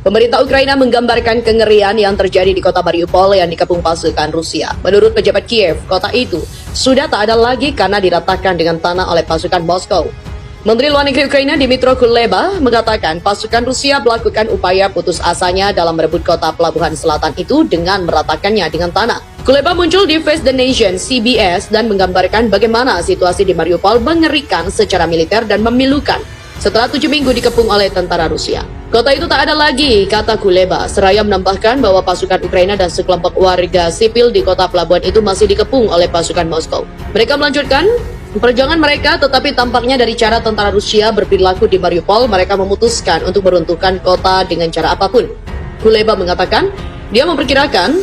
Pemerintah Ukraina menggambarkan kengerian yang terjadi di kota Mariupol yang dikepung pasukan Rusia. Menurut pejabat Kiev, kota itu sudah tak ada lagi karena diratakan dengan tanah oleh pasukan Moskow. Menteri Luar Negeri Ukraina Dmytro Kuleba mengatakan pasukan Rusia melakukan upaya putus asanya dalam merebut kota pelabuhan selatan itu dengan meratakannya dengan tanah. Kuleba muncul di Face the Nation CBS dan menggambarkan bagaimana situasi di Mariupol mengerikan secara militer dan memilukan setelah 7 minggu dikepung oleh tentara Rusia. Kota itu tak ada lagi, kata Kuleba. Seraya menambahkan bahwa pasukan Ukraina dan sekelompok warga sipil di kota pelabuhan itu masih dikepung oleh pasukan Moskow. Mereka melanjutkan perjuangan mereka, tetapi tampaknya dari cara tentara Rusia berperilaku di Mariupol, mereka memutuskan untuk meruntuhkan kota dengan cara apapun. Kuleba mengatakan, dia memperkirakan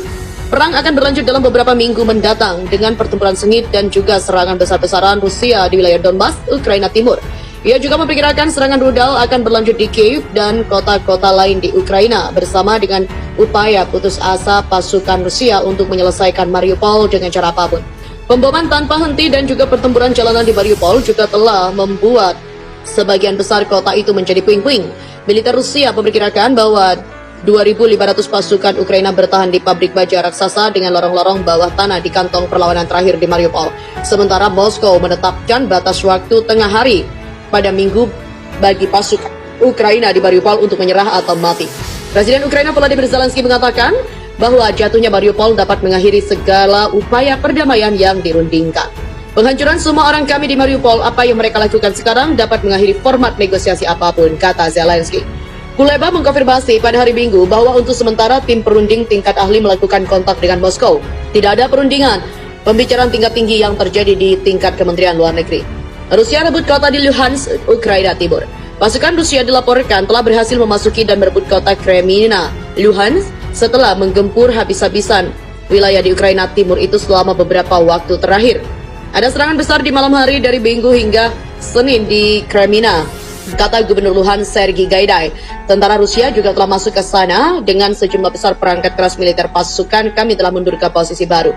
perang akan berlanjut dalam beberapa minggu mendatang dengan pertempuran sengit dan juga serangan besar-besaran Rusia di wilayah Donbas, Ukraina Timur. Ia juga memperkirakan serangan rudal akan berlanjut di Kiev dan kota-kota lain di Ukraina bersama dengan upaya putus asa pasukan Rusia untuk menyelesaikan Mariupol dengan cara apapun. Pemboman tanpa henti dan juga pertempuran jalanan di Mariupol juga telah membuat sebagian besar kota itu menjadi puing-puing. Militer Rusia memperkirakan bahwa 2.500 pasukan Ukraina bertahan di pabrik baja raksasa dengan lorong-lorong bawah tanah di kantong perlawanan terakhir di Mariupol. Sementara Moskow menetapkan batas waktu tengah hari pada minggu bagi pasukan Ukraina di Mariupol untuk menyerah atau mati. Presiden Ukraina Volodymyr Zelensky mengatakan bahwa jatuhnya Mariupol dapat mengakhiri segala upaya perdamaian yang dirundingkan. Penghancuran semua orang kami di Mariupol, apa yang mereka lakukan sekarang dapat mengakhiri format negosiasi apapun, kata Zelensky. Kuleba mengkonfirmasi pada hari Minggu bahwa untuk sementara tim perunding tingkat ahli melakukan kontak dengan Moskow. Tidak ada perundingan, pembicaraan tingkat tinggi yang terjadi di tingkat Kementerian Luar Negeri. Rusia rebut kota di Luhansk, Ukraina Timur. Pasukan Rusia dilaporkan telah berhasil memasuki dan merebut kota Kremina, Luhansk, setelah menggempur habis-habisan wilayah di Ukraina Timur itu selama beberapa waktu terakhir. Ada serangan besar di malam hari dari Minggu hingga Senin di Kremina, kata Gubernur Luhansk Sergei Gaidai. Tentara Rusia juga telah masuk ke sana dengan sejumlah besar perangkat keras militer pasukan kami telah mundur ke posisi baru.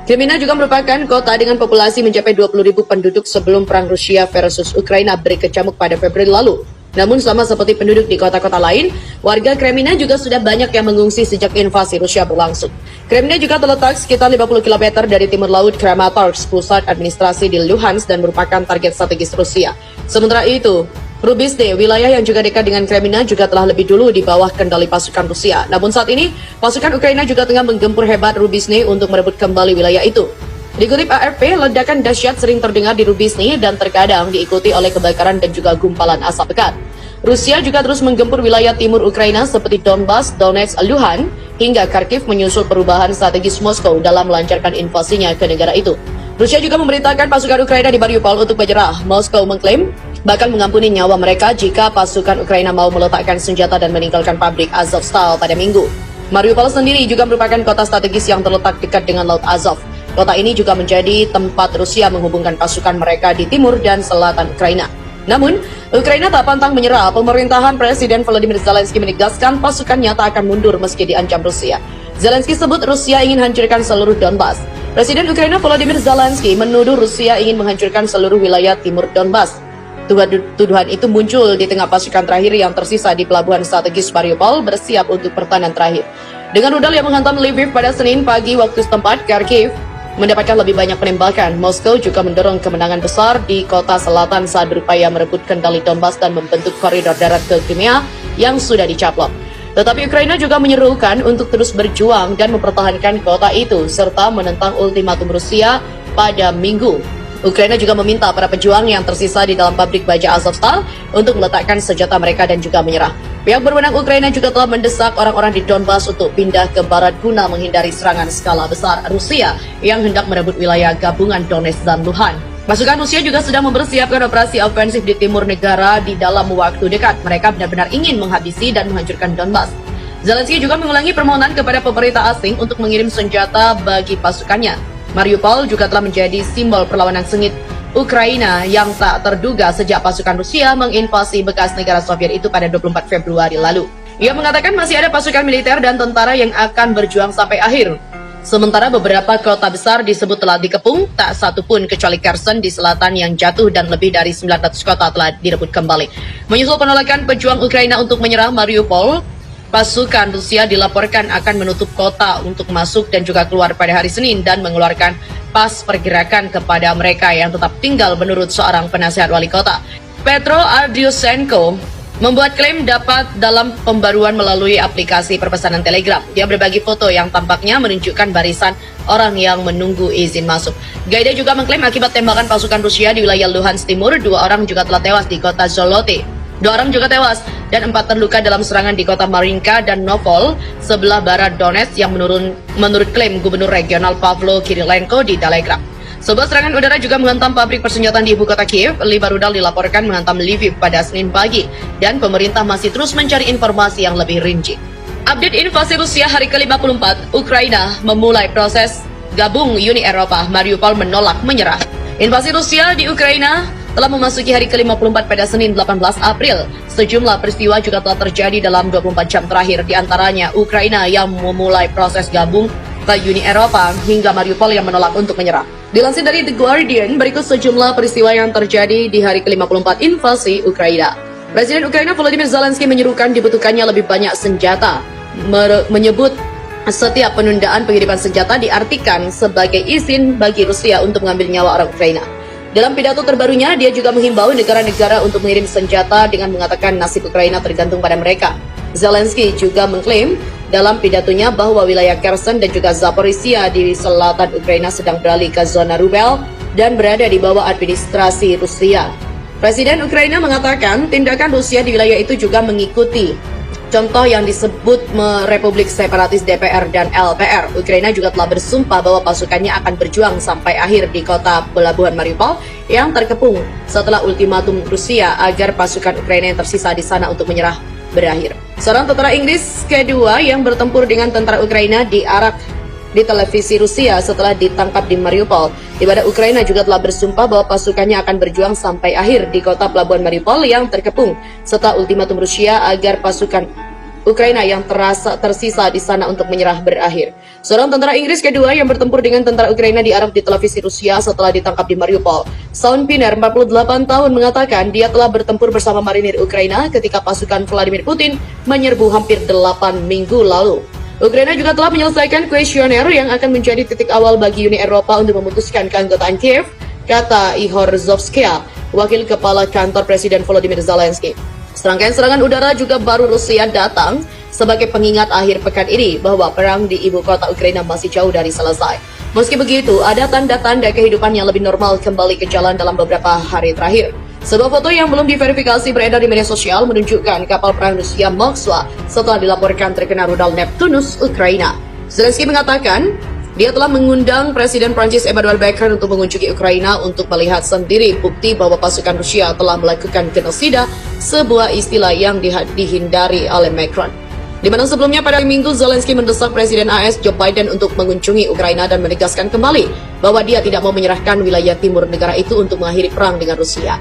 Kremina juga merupakan kota dengan populasi mencapai 20.000 penduduk sebelum perang Rusia versus Ukraina berkecamuk pada Februari lalu. Namun sama seperti penduduk di kota-kota lain, warga Kremina juga sudah banyak yang mengungsi sejak invasi Rusia berlangsung. Kremina juga terletak sekitar 50 km dari timur laut Kramatorsk, pusat administrasi di Luhansk dan merupakan target strategis Rusia. Sementara itu, Rubizne, wilayah yang juga dekat dengan Kremina, juga telah lebih dulu di bawah kendali pasukan Rusia. Namun saat ini, pasukan Ukraina juga tengah menggempur hebat Rubizne untuk merebut kembali wilayah itu. Dikutip AFP, ledakan dahsyat sering terdengar di Rubizne dan terkadang diikuti oleh kebakaran dan juga gumpalan asap pekat. Rusia juga terus menggempur wilayah timur Ukraina seperti Donbas, Donetsk, Luhansk, hingga Kharkiv menyusul perubahan strategis Moskow dalam melancarkan invasinya ke negara itu. Rusia juga memerintahkan pasukan Ukraina di Mariupol untuk menyerah. Moskow mengklaim bakal mengampuni nyawa mereka jika pasukan Ukraina mau meletakkan senjata dan meninggalkan pabrik Azovstal pada Minggu. Mariupol sendiri juga merupakan kota strategis yang terletak dekat dengan Laut Azov. Kota ini juga menjadi tempat Rusia menghubungkan pasukan mereka di timur dan selatan Ukraina. Namun, Ukraina tak pantang menyerah. Pemerintahan Presiden Volodymyr Zelensky menegaskan pasukannya tak akan mundur meski diancam Rusia. Zelensky sebut Rusia ingin hancurkan seluruh Donbas. Presiden Ukraina Volodymyr Zelensky menuduh Rusia ingin menghancurkan seluruh wilayah timur Donbas. Tuduhan itu muncul di tengah pasukan terakhir yang tersisa di pelabuhan strategis Mariupol bersiap untuk pertahanan terakhir. Dengan rudal yang menghantam Lviv pada Senin pagi waktu setempat, Kharkiv mendapatkan lebih banyak penembakan. Moskow juga mendorong kemenangan besar di kota selatan saat berupaya merebut kendali Donbas dan membentuk koridor darat ke Crimea yang sudah dicaplok. Tetapi Ukraina juga menyerukan untuk terus berjuang dan mempertahankan kota itu serta menentang ultimatum Rusia pada Minggu. Ukraina juga meminta para pejuang yang tersisa di dalam pabrik baja Azovstal untuk meletakkan senjata mereka dan juga menyerah. Pihak berwenang Ukraina juga telah mendesak orang-orang di Donbas untuk pindah ke barat guna menghindari serangan skala besar Rusia yang hendak merebut wilayah gabungan Donetsk dan Luhansk. Pasukan Rusia juga sedang mempersiapkan operasi ofensif di timur negara di dalam waktu dekat. Mereka benar-benar ingin menghabisi dan menghancurkan Donbas. Zelensky juga mengulangi permohonan kepada pemerintah asing untuk mengirim senjata bagi pasukannya. Mariupol juga telah menjadi simbol perlawanan sengit Ukraina yang tak terduga sejak pasukan Rusia menginvasi bekas negara Soviet itu pada 24 Februari lalu. Ia mengatakan masih ada pasukan militer dan tentara yang akan berjuang sampai akhir. Sementara beberapa kota besar disebut telah dikepung, tak satu pun kecuali Kherson di selatan yang jatuh dan lebih dari 900 kota telah direbut kembali. Menyusul penolakan pejuang Ukraina untuk menyerah Mariupol, pasukan Rusia dilaporkan akan menutup kota untuk masuk dan juga keluar pada hari Senin dan mengeluarkan pas pergerakan kepada mereka yang tetap tinggal menurut seorang penasihat wali kota. Petro Ardryushenko membuat klaim dapat dalam pembaruan melalui aplikasi perpesanan Telegram. Dia berbagi foto yang tampaknya menunjukkan barisan orang yang menunggu izin masuk. Gaida juga mengklaim akibat tembakan pasukan Rusia di wilayah Luhansk Timur, 2 orang juga telah tewas di kota Zolote. 2 orang juga tewas dan 4 terluka dalam serangan di kota Marinka dan Novol sebelah barat Donetsk yang menurut klaim Gubernur Regional Pavlo Kirilenko di Telegram. Sebuah serangan udara juga menghantam pabrik persenjataan di ibu kota Kiev. 5 rudal dilaporkan menghantam Lviv pada Senin pagi dan pemerintah masih terus mencari informasi yang lebih rinci. Update invasi Rusia hari ke-54, Ukraina memulai proses gabung Uni Eropa. Mariupol menolak menyerah. Invasi Rusia di Ukraina telah memasuki hari ke-54 pada Senin 18 April. Sejumlah peristiwa juga telah terjadi dalam 24 jam terakhir, di antaranya Ukraina yang memulai proses gabung ke Uni Eropa hingga Mariupol yang menolak untuk menyerah. Dilansir dari The Guardian, berikut sejumlah peristiwa yang terjadi di hari ke-54 invasi Ukraina. Presiden Ukraina Volodymyr Zelensky menyerukan dibutuhkannya lebih banyak senjata, menyebut setiap penundaan pengiriman senjata diartikan sebagai izin bagi Rusia untuk mengambil nyawa orang Ukraina. Dalam pidato terbarunya, dia juga menghimbau negara-negara untuk mengirim senjata dengan mengatakan nasib Ukraina tergantung pada mereka. Zelensky juga mengklaim dalam pidatonya bahwa wilayah Kherson dan juga Zaporizhia di selatan Ukraina sedang beralih ke zona rubel dan berada di bawah administrasi Rusia. Presiden Ukraina mengatakan tindakan Rusia di wilayah itu juga mengikuti contoh yang disebut Republik Separatis DPR dan LPR. Ukraina juga telah bersumpah bahwa pasukannya akan berjuang sampai akhir di kota pelabuhan Mariupol yang terkepung setelah ultimatum Rusia agar pasukan Ukraina yang tersisa di sana untuk menyerah berakhir. Seorang tentara Inggris kedua yang bertempur dengan tentara Ukraina diarak di televisi Rusia setelah ditangkap di Mariupol. Di mana Ukraina juga telah bersumpah bahwa pasukannya akan berjuang sampai akhir di kota pelabuhan Mariupol yang terkepung setelah ultimatum Rusia agar pasukan Ukraina yang tersisa di sana untuk menyerah berakhir. Seorang tentara Inggris kedua yang bertempur dengan tentara Ukraina diarak di televisi Rusia setelah ditangkap di Mariupol. Sean Pinner, 48 tahun, mengatakan dia telah bertempur bersama marinir Ukraina ketika pasukan Vladimir Putin menyerbu hampir 8 minggu lalu. Ukraina juga telah menyelesaikan kuesioner yang akan menjadi titik awal bagi Uni Eropa untuk memutuskan keanggotaan Kiev, kata Ihor Zovskaya, wakil kepala kantor Presiden Volodymyr Zelensky. Serangkaian serangan udara juga baru Rusia datang sebagai pengingat akhir pekan ini bahwa perang di ibu kota Ukraina masih jauh dari selesai. Meski begitu, ada tanda-tanda kehidupan yang lebih normal kembali ke jalan dalam beberapa hari terakhir. Sebuah foto yang belum diverifikasi beredar di media sosial menunjukkan kapal perang Rusia Moskva setelah dilaporkan terkena rudal Neptunus Ukraina. Zelensky mengatakan dia telah mengundang Presiden Prancis Emmanuel Macron untuk mengunjungi Ukraina untuk melihat sendiri bukti bahwa pasukan Rusia telah melakukan genosida, sebuah istilah yang dihindari oleh Macron. Di mana sebelumnya pada Minggu, Zelensky mendesak Presiden AS Joe Biden untuk mengunjungi Ukraina dan menegaskan kembali bahwa dia tidak mau menyerahkan wilayah timur negara itu untuk mengakhiri perang dengan Rusia.